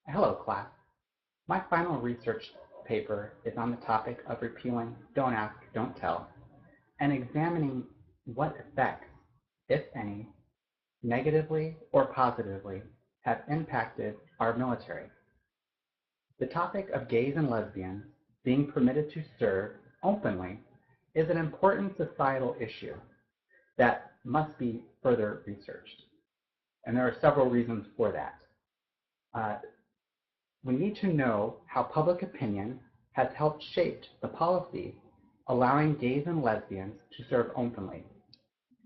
Hello, class. My final research paper is on the topic of repealing Don't Ask, Don't Tell, and examining what effects, if any, negatively or positively, have impacted our military. The topic of gays and lesbians being permitted to serve openly is an important societal issue that must be further researched. And there are several reasons for that. We need to know how public opinion has helped shape the policy allowing gays and lesbians to serve openly.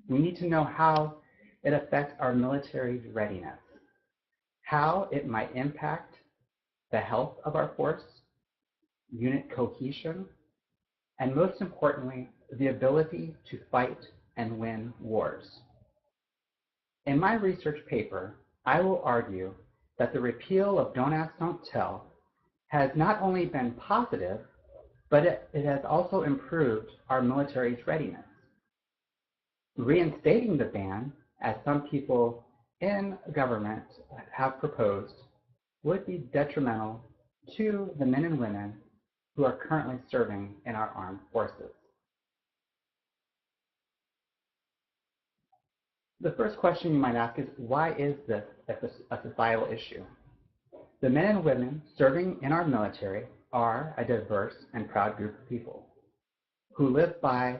We need to know how it affects our military's readiness, how it might impact the health of our force, unit cohesion, and most importantly, the ability to fight and win wars. In my research paper, I will argue that the repeal of Don't Ask, Don't Tell has not only been positive, but it has also improved our military's readiness. Reinstating the ban, as some people in government have proposed, would be detrimental to the men and women who are currently serving in our armed forces. The first question you might ask is, why is this a societal issue? The men and women serving in our military are a diverse and proud group of people who live by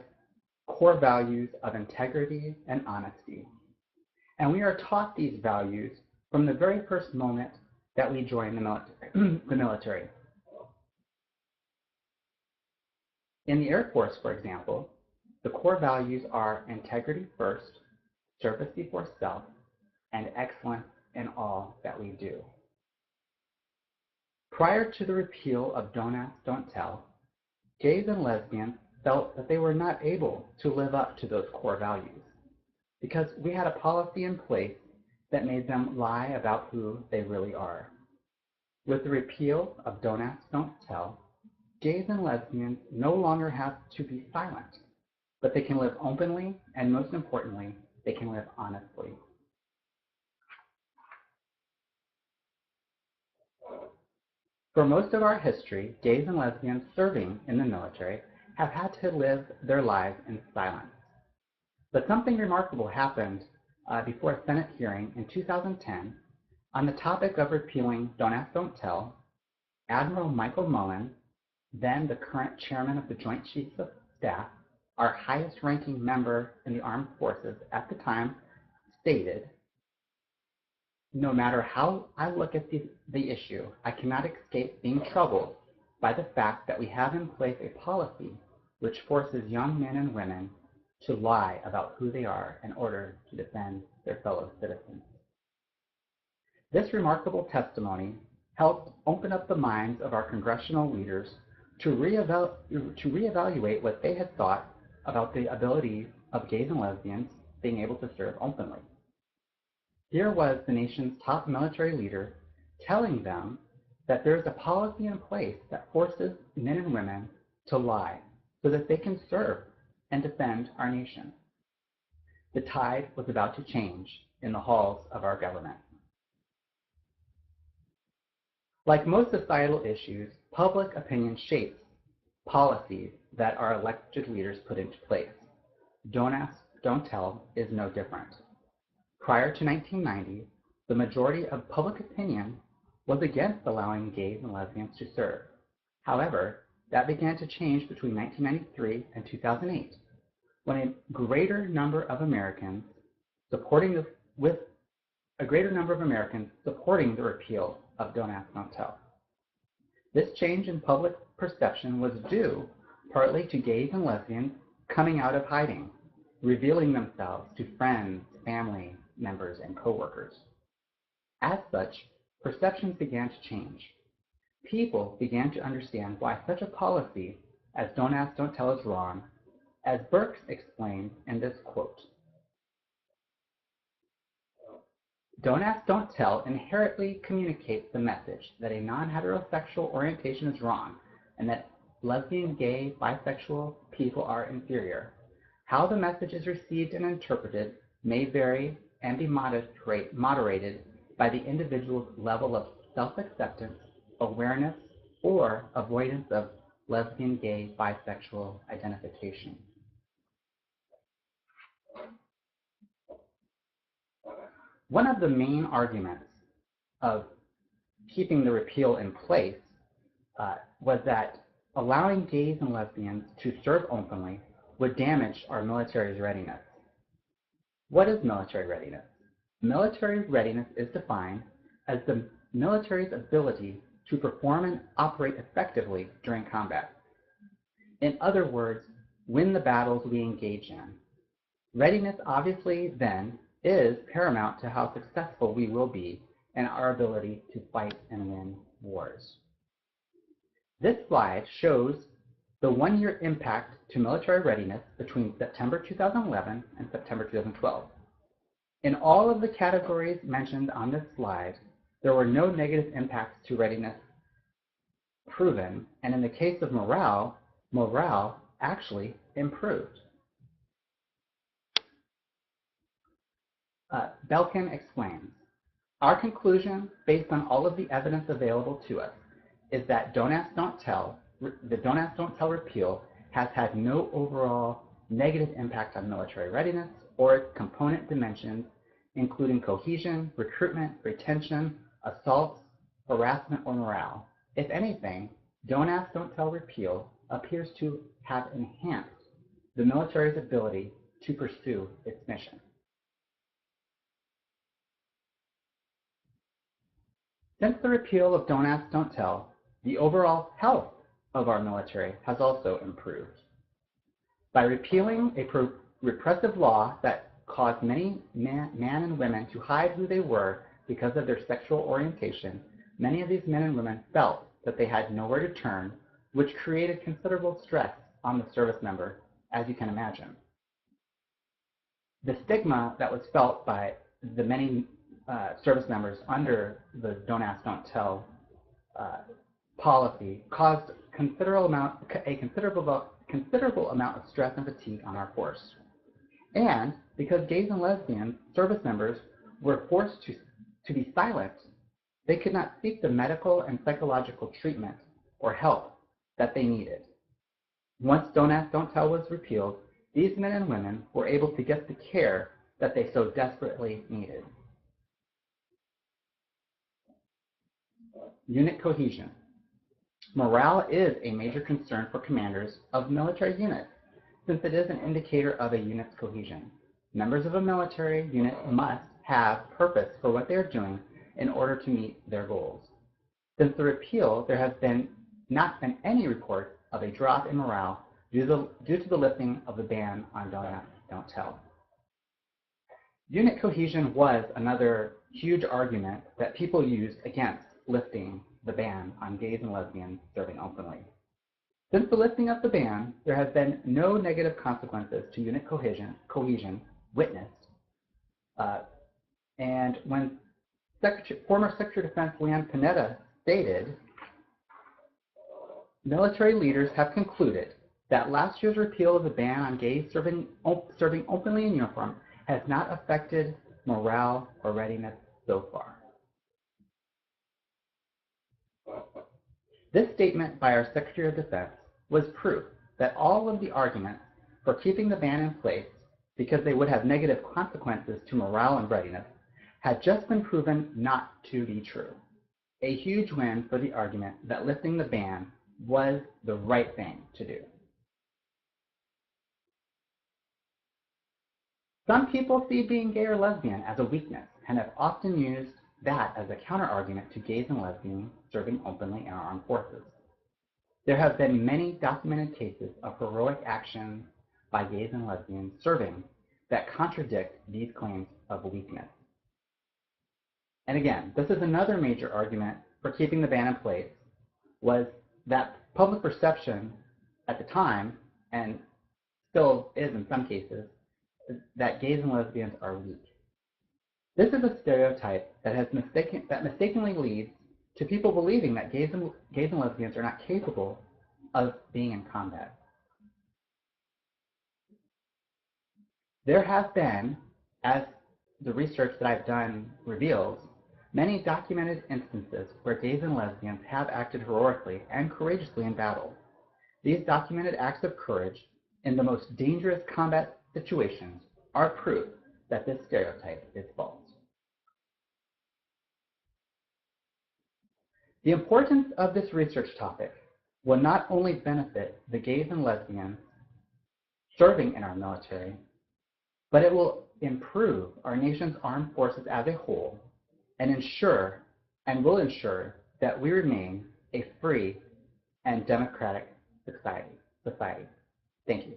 core values of integrity and honesty. And we are taught these values from the very first moment that we join the military. In the Air Force, for example, the core values are integrity first, service before self, and excellence in all that we do. Prior to the repeal of Don't Ask, Don't Tell, gays and lesbians felt that they were not able to live up to those core values because we had a policy in place that made them lie about who they really are. With the repeal of Don't Ask, Don't Tell, gays and lesbians no longer have to be silent, but they can live openly, and most importantly, they can live honestly. For most of our history, gays and lesbians serving in the military have had to live their lives in silence. But something remarkable happened before a Senate hearing in 2010 on the topic of repealing Don't Ask, Don't Tell. Admiral Michael Mullen, then the current chairman of the Joint Chiefs of Staff, our highest-ranking member in the armed forces at the time, stated, "No matter how I look at the issue, I cannot escape being troubled by the fact that we have in place a policy which forces young men and women to lie about who they are in order to defend their fellow citizens." This remarkable testimony helped open up the minds of our congressional leaders to reevaluate what they had thought about the ability of gays and lesbians being able to serve openly. Here was the nation's top military leader telling them that there is a policy in place that forces men and women to lie so that they can serve and defend our nation. The tide was about to change in the halls of our government. Like most societal issues, public opinion shapes policies that our elected leaders put into place. Don't Ask, Don't Tell is no different. Prior to 1990, the majority of public opinion was against allowing gays and lesbians to serve. However, that began to change between 1993 and 2008, when a greater number of Americans supporting the repeal of Don't Ask, Don't Tell. This change in public perception was due partly to gays and lesbians coming out of hiding, revealing themselves to friends, family members, and coworkers. As such, perceptions began to change. People began to understand why such a policy as Don't Ask, Don't Tell is wrong, as Burks explained in this quote. Don't Ask, Don't Tell inherently communicates the message that a non-heterosexual orientation is wrong and that lesbian, gay, bisexual people are inferior. How the message is received and interpreted may vary and be moderated by the individual's level of self-acceptance, awareness, or avoidance of lesbian, gay, bisexual identification. One of the main arguments of keeping the repeal in place was that allowing gays and lesbians to serve openly would damage our military's readiness. What is military readiness? Military readiness is defined as the military's ability to perform and operate effectively during combat. In other words, win the battles we engage in. Readiness obviously then is paramount to how successful we will be in our ability to fight and win wars. This slide shows the one-year impact to military readiness between September 2011 and September 2012. In all of the categories mentioned on this slide, there were no negative impacts to readiness proven, and in the case of morale actually improved. Belkin explains, our conclusion, based on all of the evidence available to us, is that Don't Ask, Don't Tell, the Don't Ask, Don't Tell repeal has had no overall negative impact on military readiness or its component dimensions, including cohesion, recruitment, retention, assaults, harassment, or morale. If anything, Don't Ask, Don't Tell repeal appears to have enhanced the military's ability to pursue its mission. Since the repeal of Don't Ask, Don't Tell, the overall health of our military has also improved. By repealing a repressive law that caused many men and women to hide who they were because of their sexual orientation, many of these men and women felt that they had nowhere to turn, which created considerable stress on the service member, as you can imagine. The stigma that was felt by the many service members under the Don't Ask, Don't Tell policy caused a considerable amount of stress and fatigue on our force. And because gays and lesbian service members were forced to be silent, they could not seek the medical and psychological treatment or help that they needed. Once Don't Ask, Don't Tell was repealed, these men and women were able to get the care that they so desperately needed. Unit cohesion. Morale is a major concern for commanders of military units, since it is an indicator of a unit's cohesion. Members of a military unit must have purpose for what they are doing in order to meet their goals. Since the repeal, there has not been any report of a drop in morale due to the lifting of the ban on Don't Ask, Don't Tell. Unit cohesion was another huge argument that people used against lifting the ban on gays and lesbians serving openly. Since the lifting of the ban, there has been no negative consequences to unit cohesion witnessed. And when former Secretary of Defense Leon Panetta stated, military leaders have concluded that last year's repeal of the ban on gays serving openly in uniform has not affected morale or readiness so far. This statement by our Secretary of Defense was proof that all of the arguments for keeping the ban in place, because they would have negative consequences to morale and readiness, had just been proven not to be true. A huge win for the argument that lifting the ban was the right thing to do. Some people see being gay or lesbian as a weakness and have often used that as a counter-argument to gays and lesbians serving openly in our armed forces. There have been many documented cases of heroic action by gays and lesbians serving that contradict these claims of weakness. And again, this is another major argument for keeping the ban in place, was that public perception at the time, and still is in some cases, that gays and lesbians are weak. This is a stereotype that mistakenly leads to people believing that gays and lesbians are not capable of being in combat. There have been, as the research that I've done reveals, many documented instances where gays and lesbians have acted heroically and courageously in battle. These documented acts of courage in the most dangerous combat situations are proof that this stereotype is false. The importance of this research topic will not only benefit the gays and lesbians serving in our military, but it will improve our nation's armed forces as a whole and will ensure that we remain a free and democratic society. Thank you.